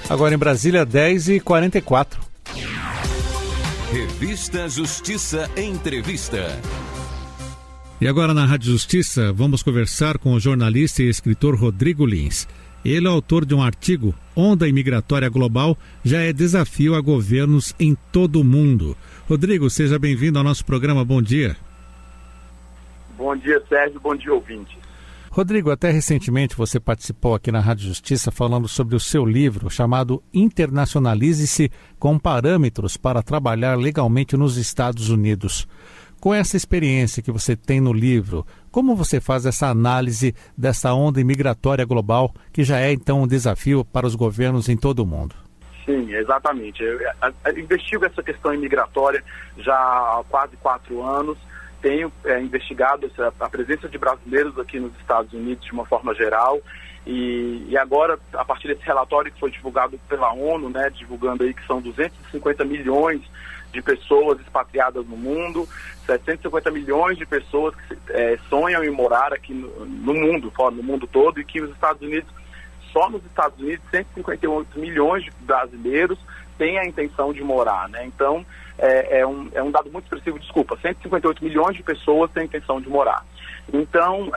Agora em Brasília, 10h44. Revista Justiça Entrevista. E agora na Rádio Justiça, vamos conversar com o jornalista e escritor Rodrigo Lins. Ele é autor de um artigo, Onda Imigratória Global já é desafio a governos em todo o mundo. Rodrigo, seja bem-vindo ao nosso programa. Bom dia. Bom dia, Sérgio. Bom dia, ouvintes. Rodrigo, até recentemente você participou aqui na Rádio Justiça falando sobre o seu livro chamado Internacionalize-se com parâmetros para trabalhar legalmente nos Estados Unidos. Com essa experiência que você tem no livro, como você faz essa análise dessa onda imigratória global que já é então um desafio para os governos em todo o mundo? Sim, exatamente. Eu investigo essa questão imigratória já há quase 4 anos. Tenho investigado a presença de brasileiros aqui nos Estados Unidos de uma forma geral e agora, a partir desse relatório que foi divulgado pela ONU, né, divulgando aí que são 250 milhões de pessoas expatriadas no mundo, 750 milhões de pessoas que sonham em morar aqui no mundo, fora no mundo todo, e que os Estados Unidos, só nos Estados Unidos, 158 milhões de brasileiros têm a intenção de morar, né? Então, é um dado muito expressivo, 158 milhões de pessoas têm a intenção de morar. Então,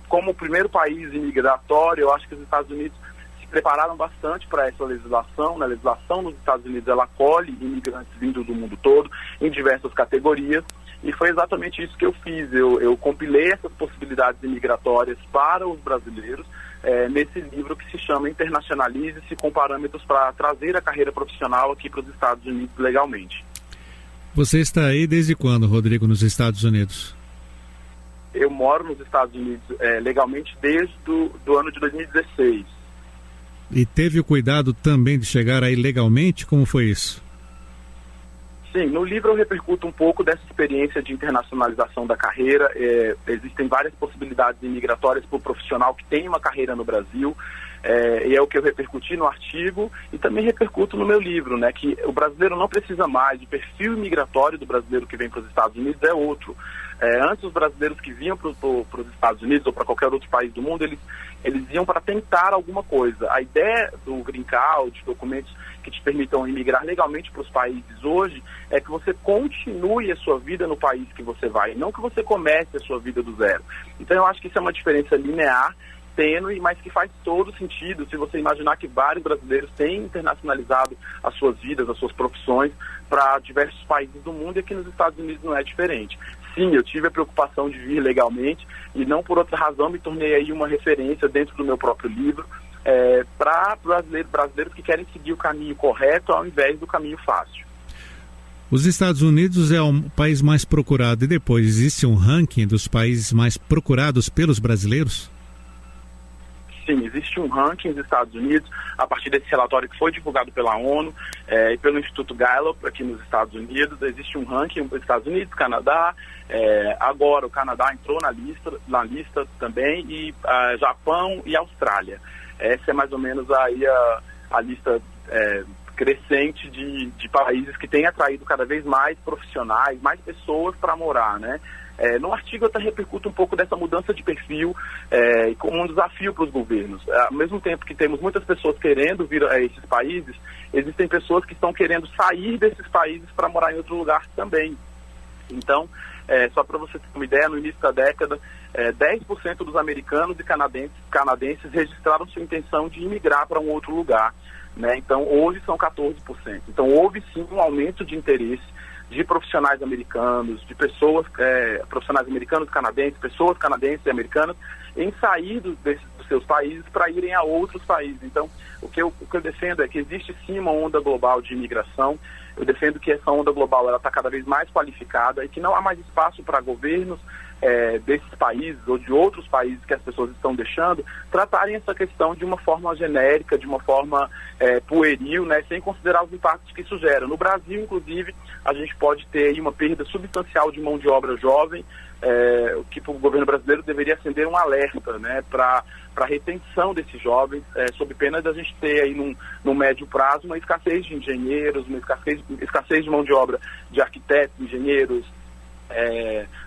como o primeiro país imigratório, eu acho que os Estados Unidos se prepararam bastante para essa legislação, né? A legislação nos Estados Unidos, ela acolhe imigrantes vindos do mundo todo, em diversas categorias, e foi exatamente isso que eu fiz. Eu compilei essas possibilidades imigratórias para os brasileiros, nesse livro que se chama Internacionalize-se com parâmetros para trazer a carreira profissional aqui para os Estados Unidos legalmente. Você está aí desde quando, Rodrigo, nos Estados Unidos? Eu moro nos Estados Unidos legalmente desde do ano de 2016. E teve o cuidado também de chegar aí legalmente? Como foi isso? Sim, no livro eu repercuto um pouco dessa experiência de internacionalização da carreira. Existem várias possibilidades imigratórias para o profissional que tem uma carreira no Brasil, e é o que eu repercuti no artigo e também repercuto no meu livro, né, que o brasileiro não precisa mais, o perfil imigratório do brasileiro que vem para os Estados Unidos é outro. Antes, os brasileiros que vinham para os Estados Unidos ou para qualquer outro país do mundo, eles iam para tentar alguma coisa. A ideia do Green Card, de documentos que te permitam imigrar legalmente para os países hoje, é que você continue a sua vida no país que você vai, não que você comece a sua vida do zero. Então eu acho que isso é uma diferença linear, tênue, mas que faz todo sentido se você imaginar que vários brasileiros têm internacionalizado as suas vidas, as suas profissões para diversos países do mundo, e aqui nos Estados Unidos não é diferente. Sim, eu tive a preocupação de vir legalmente e não por outra razão me tornei aí uma referência dentro do meu próprio livro para brasileiros que querem seguir o caminho correto ao invés do caminho fácil. Os Estados Unidos é o país mais procurado, e depois existe um ranking dos países mais procurados pelos brasileiros? Sim, existe um ranking dos Estados Unidos, a partir desse relatório que foi divulgado pela ONU e pelo Instituto Gallup aqui nos Estados Unidos. Existe um ranking dos Estados Unidos, Canadá, agora o Canadá entrou na lista também, e Japão e Austrália. Essa é mais ou menos aí a lista crescente de países que têm atraído cada vez mais profissionais, mais pessoas para morar, né? No artigo eu até repercuto um pouco dessa mudança de perfil como um desafio para os governos. Ao mesmo tempo que temos muitas pessoas querendo vir a esses países, existem pessoas que estão querendo sair desses países para morar em outro lugar também. Então, só para você ter uma ideia, no início da década, 10% dos americanos e canadenses registraram sua intenção de imigrar para um outro lugar, né? Então, hoje são 14%. Então, houve sim um aumento de interesse de profissionais americanos, de pessoas, profissionais americanos, canadenses, pessoas canadenses e americanas, em sair dos seus países para irem a outros países. Então, o que eu defendo é que existe sim uma onda global de imigração. Eu defendo que essa onda global ela está cada vez mais qualificada e que não há mais espaço para governos desses países ou de outros países que as pessoas estão deixando tratarem essa questão de uma forma genérica, de uma forma pueril, né, sem considerar os impactos que isso gera. No Brasil, inclusive, a gente pode ter aí uma perda substancial de mão de obra jovem, o que o governo brasileiro deveria acender um alerta, né, para a retenção desses jovens, sob pena de a gente ter aí no médio prazo uma escassez de engenheiros, uma escassez de mão de obra de arquitetos, engenheiros,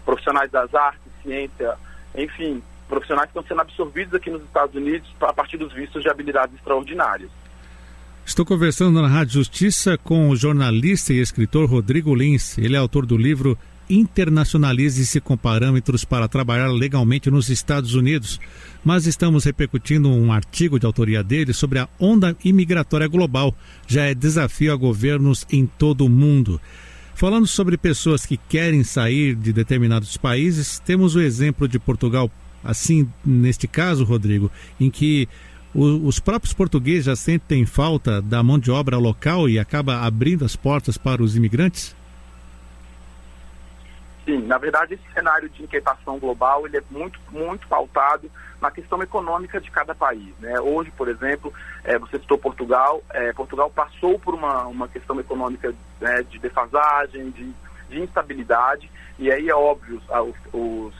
profissionais das artes, ciência, enfim, profissionais que estão sendo absorvidos aqui nos Estados Unidos a partir dos vistos de habilidades extraordinárias. Estou conversando na Rádio Justiça com o jornalista e escritor Rodrigo Lins. Ele é autor do livro Internacionalize-se com Parâmetros para Trabalhar Legalmente nos Estados Unidos. Mas estamos repercutindo um artigo de autoria dele sobre a onda imigratória global. Já é desafio a governos em todo o mundo. Falando sobre pessoas que querem sair de determinados países, temos o exemplo de Portugal, assim, neste caso, Rodrigo, em que os próprios portugueses já sentem falta da mão de obra local e acaba abrindo as portas para os imigrantes? Sim, na verdade esse cenário de inquietação global ele é muito pautado na questão econômica de cada país, né? Hoje, por exemplo, você citou Portugal, Portugal passou por uma questão econômica, né, de defasagem, de instabilidade, e aí é óbvio, os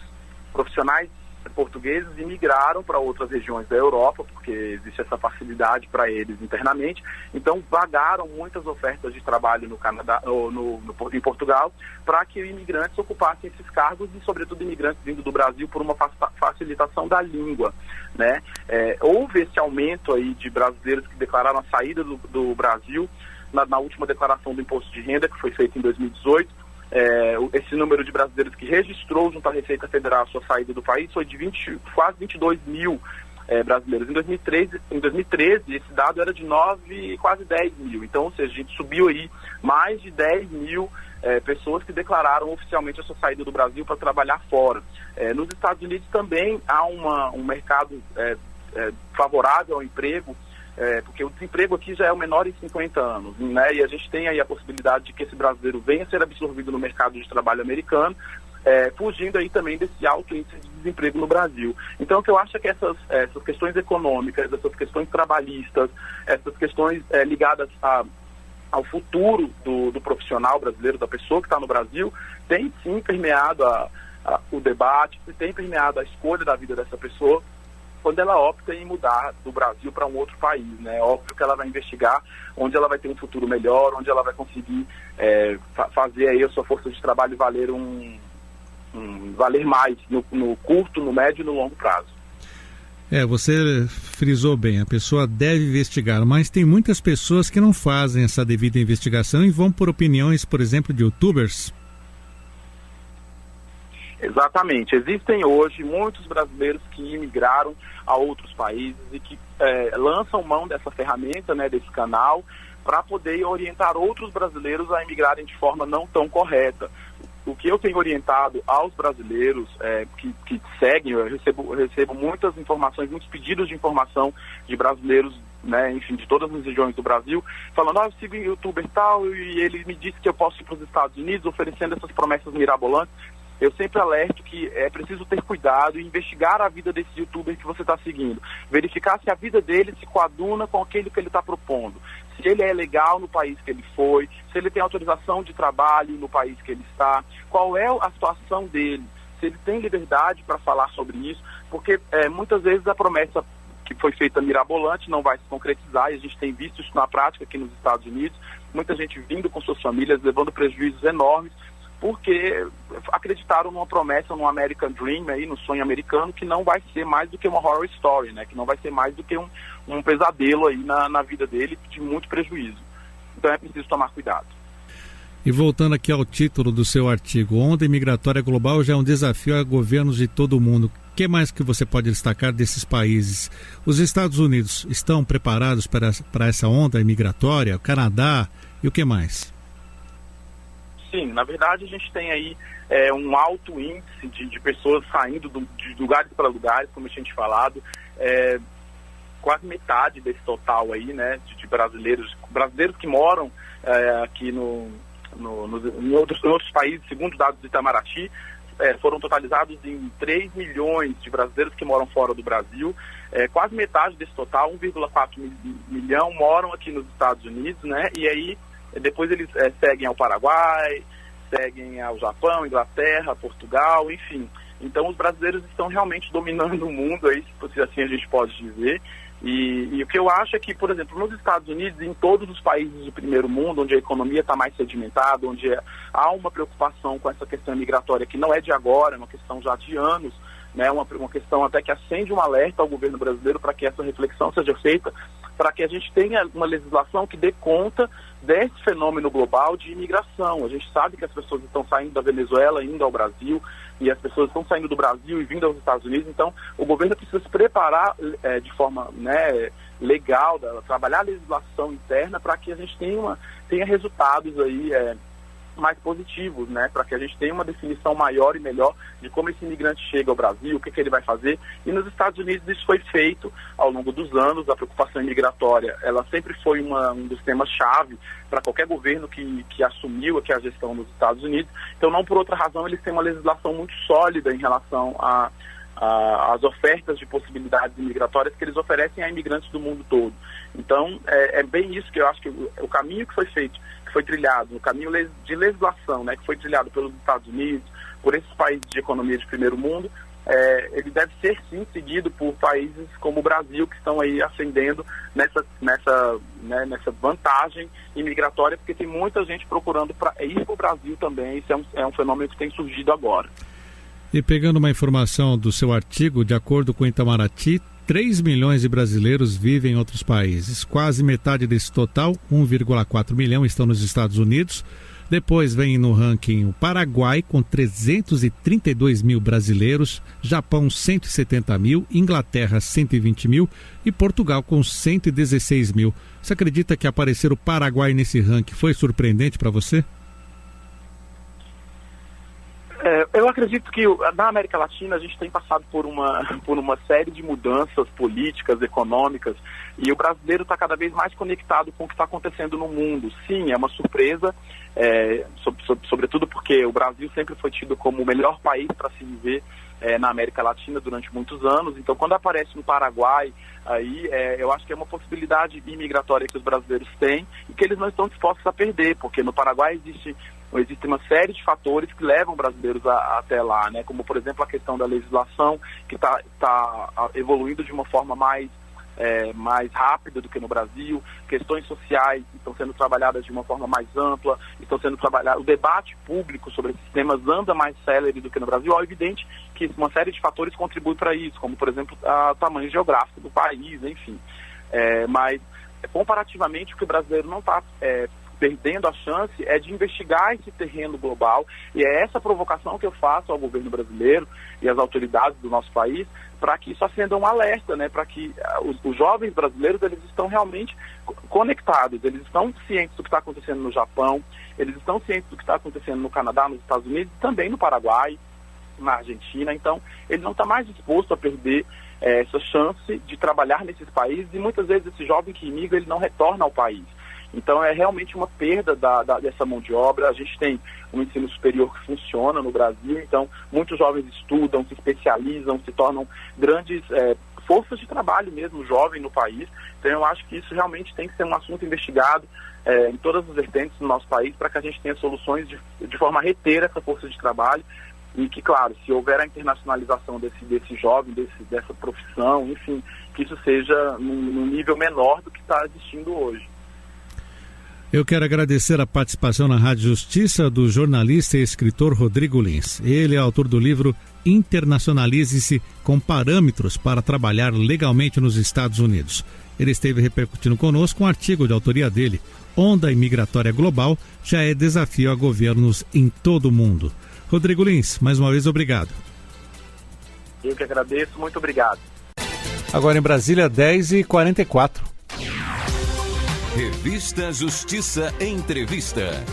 profissionais portugueses imigraram para outras regiões da Europa, porque existe essa facilidade para eles internamente, então vagaram muitas ofertas de trabalho no Canadá, em Portugal, para que imigrantes ocupassem esses cargos e, sobretudo, imigrantes vindo do Brasil por uma facilitação da língua, né? Houve esse aumento aí de brasileiros que declararam a saída do Brasil na última declaração do imposto de renda, que foi feita em 2018, esse número de brasileiros que registrou junto à Receita Federal a sua saída do país foi de quase 22 mil brasileiros. Em 2013, esse dado era de quase 10 mil. Então, ou seja, a gente subiu aí mais de 10 mil pessoas que declararam oficialmente a sua saída do Brasil para trabalhar fora. Nos Estados Unidos também há um mercado favorável ao emprego, porque o desemprego aqui já é o menor em 50 anos, né? E a gente tem aí a possibilidade de que esse brasileiro venha a ser absorvido no mercado de trabalho americano, fugindo aí também desse alto índice de desemprego no Brasil. Então, o que eu acho é que essas questões econômicas, essas questões trabalhistas, essas questões ligadas ao futuro do profissional brasileiro, da pessoa que está no Brasil, tem sim permeado o debate, tem permeado a escolha da vida dessa pessoa, quando ela opta em mudar do Brasil para um outro país, né? É óbvio que ela vai investigar onde ela vai ter um futuro melhor, onde ela vai conseguir fazer aí a sua força de trabalho valer valer mais no curto, no médio e no longo prazo. Você frisou bem, a pessoa deve investigar, mas tem muitas pessoas que não fazem essa devida investigação e vão por opiniões, por exemplo, de youtubers. Exatamente. Existem hoje muitos brasileiros que imigraram a outros países e que lançam mão dessa ferramenta, né, desse canal, para poder orientar outros brasileiros a imigrarem de forma não tão correta. O que eu tenho orientado aos brasileiros que seguem, eu recebo muitas informações, muitos pedidos de informação de brasileiros, né, enfim, de todas as regiões do Brasil, falando, eu sigo um youtuber tal e ele me disse que eu posso ir para os Estados Unidos, oferecendo essas promessas mirabolantes. Eu sempre alerto que é preciso ter cuidado e investigar a vida desse youtuber que você está seguindo. Verificar se a vida dele se coaduna com aquilo que ele está propondo. Se ele é legal no país que ele foi, se ele tem autorização de trabalho no país que ele está, qual é a situação dele, se ele tem liberdade para falar sobre isso, porque muitas vezes a promessa que foi feita mirabolante não vai se concretizar, e a gente tem visto isso na prática aqui nos Estados Unidos, muita gente vindo com suas famílias, levando prejuízos enormes, porque acreditaram numa promessa, num American Dream, aí, no sonho americano, que não vai ser mais do que uma horror story, né? Que não vai ser mais do que um pesadelo aí na vida dele, de muito prejuízo. Então é preciso tomar cuidado. E voltando aqui ao título do seu artigo, Onda Imigratória Global já é um desafio a governos de todo o mundo. O que mais que você pode destacar desses países? Os Estados Unidos estão preparados para essa onda imigratória? O Canadá e o que mais? Sim, na verdade a gente tem aí um alto índice de pessoas saindo de lugares para lugares, como a gente falado, quase metade desse total aí, né, de brasileiros que moram aqui em outros países, segundo dados do Itamaraty, foram totalizados em 3 milhões de brasileiros que moram fora do Brasil. Quase metade desse total, 1,4 milhão, moram aqui nos Estados Unidos, né, e aí depois eles seguem ao Paraguai, seguem ao Japão, Inglaterra, Portugal, enfim. Então os brasileiros estão realmente dominando o mundo, aí, se assim a gente pode dizer. E o que eu acho é que, por exemplo, nos Estados Unidos e em todos os países do primeiro mundo, onde a economia está mais sedimentada, onde há uma preocupação com essa questão migratória que não é de agora, é uma questão já de anos, né, uma questão até que acende um alerta ao governo brasileiro para que essa reflexão seja feita, para que a gente tenha uma legislação que dê conta desse fenômeno global de imigração. A gente sabe que as pessoas estão saindo da Venezuela, indo ao Brasil, e as pessoas estão saindo do Brasil e vindo aos Estados Unidos. Então, o governo precisa se preparar de forma legal, trabalhar a legislação interna para que a gente tenha resultados aí mais positivos, né, para que a gente tenha uma definição maior e melhor de como esse imigrante chega ao Brasil, o que ele vai fazer. E nos Estados Unidos isso foi feito ao longo dos anos. A preocupação imigratória, ela sempre foi um dos temas-chave para qualquer governo que assumiu aqui a gestão nos Estados Unidos. Então, não por outra razão, eles têm uma legislação muito sólida em relação às ofertas de possibilidades imigratórias que eles oferecem a imigrantes do mundo todo. Então, é bem isso que eu acho que o caminho que foi feito, que foi trilhado, o caminho de legislação, né, que foi trilhado pelos Estados Unidos, por esses países de economia de primeiro mundo, ele deve ser, sim, seguido por países como o Brasil, que estão aí ascendendo nessa vantagem imigratória, porque tem muita gente procurando ir para o Brasil também. Isso é um fenômeno que tem surgido agora. E pegando uma informação do seu artigo, de acordo com o Itamaraty, 3 milhões de brasileiros vivem em outros países. Quase metade desse total, 1,4 milhão, estão nos Estados Unidos. Depois vem no ranking o Paraguai, com 332 mil brasileiros, Japão 170 mil, Inglaterra 120 mil e Portugal com 116 mil. Você acredita que aparecer o Paraguai nesse ranking foi surpreendente para você? Eu acredito que na América Latina a gente tem passado por uma série de mudanças políticas, econômicas, e o brasileiro está cada vez mais conectado com o que está acontecendo no mundo. Sim, é uma surpresa, sobretudo porque o Brasil sempre foi tido como o melhor país para se viver na América Latina durante muitos anos. Então, quando aparece no Paraguai, aí eu acho que é uma possibilidade imigratória que os brasileiros têm e que eles não estão dispostos a perder, porque no Paraguai existe uma série de fatores que levam brasileiros até lá, né? Como, por exemplo, a questão da legislação, que está evoluindo de uma forma mais rápida do que no Brasil, questões sociais estão sendo trabalhadas de uma forma mais ampla, o debate público sobre esses temas anda mais célere do que no Brasil. É evidente que uma série de fatores contribui para isso, como, por exemplo, o tamanho geográfico do país, enfim. Mas, comparativamente, o que o brasileiro não está perdendo a chance é de investigar esse terreno global, e é essa provocação que eu faço ao governo brasileiro e às autoridades do nosso país, para que isso acenda um alerta, né, para que os jovens brasileiros, eles estão realmente conectados, eles estão cientes do que está acontecendo no Japão, eles estão cientes do que está acontecendo no Canadá, nos Estados Unidos, também no Paraguai, na Argentina. Então, ele não está mais disposto a perder essa chance de trabalhar nesses países, e muitas vezes esse jovem que imigra, ele não retorna ao país. Então, é realmente uma perda dessa mão de obra. A gente tem um ensino superior que funciona no Brasil, então muitos jovens estudam, se especializam, se tornam grandes forças de trabalho mesmo, jovem no país. Então, eu acho que isso realmente tem que ser um assunto investigado em todas as vertentes do nosso país, para que a gente tenha soluções de forma a reter essa força de trabalho, e que, claro, se houver a internacionalização desse jovem, dessa profissão, enfim, que isso seja num nível menor do que está existindo hoje. Eu quero agradecer a participação na Rádio Justiça do jornalista e escritor Rodrigo Lins. Ele é autor do livro Internacionalize-se, com parâmetros para trabalhar legalmente nos Estados Unidos. Ele esteve repercutindo conosco um artigo de autoria dele. Onda imigratória global já é desafio a governos em todo o mundo. Rodrigo Lins, mais uma vez, obrigado. Eu que agradeço, muito obrigado. Agora em Brasília, 10h44. Revista Justiça Entrevista.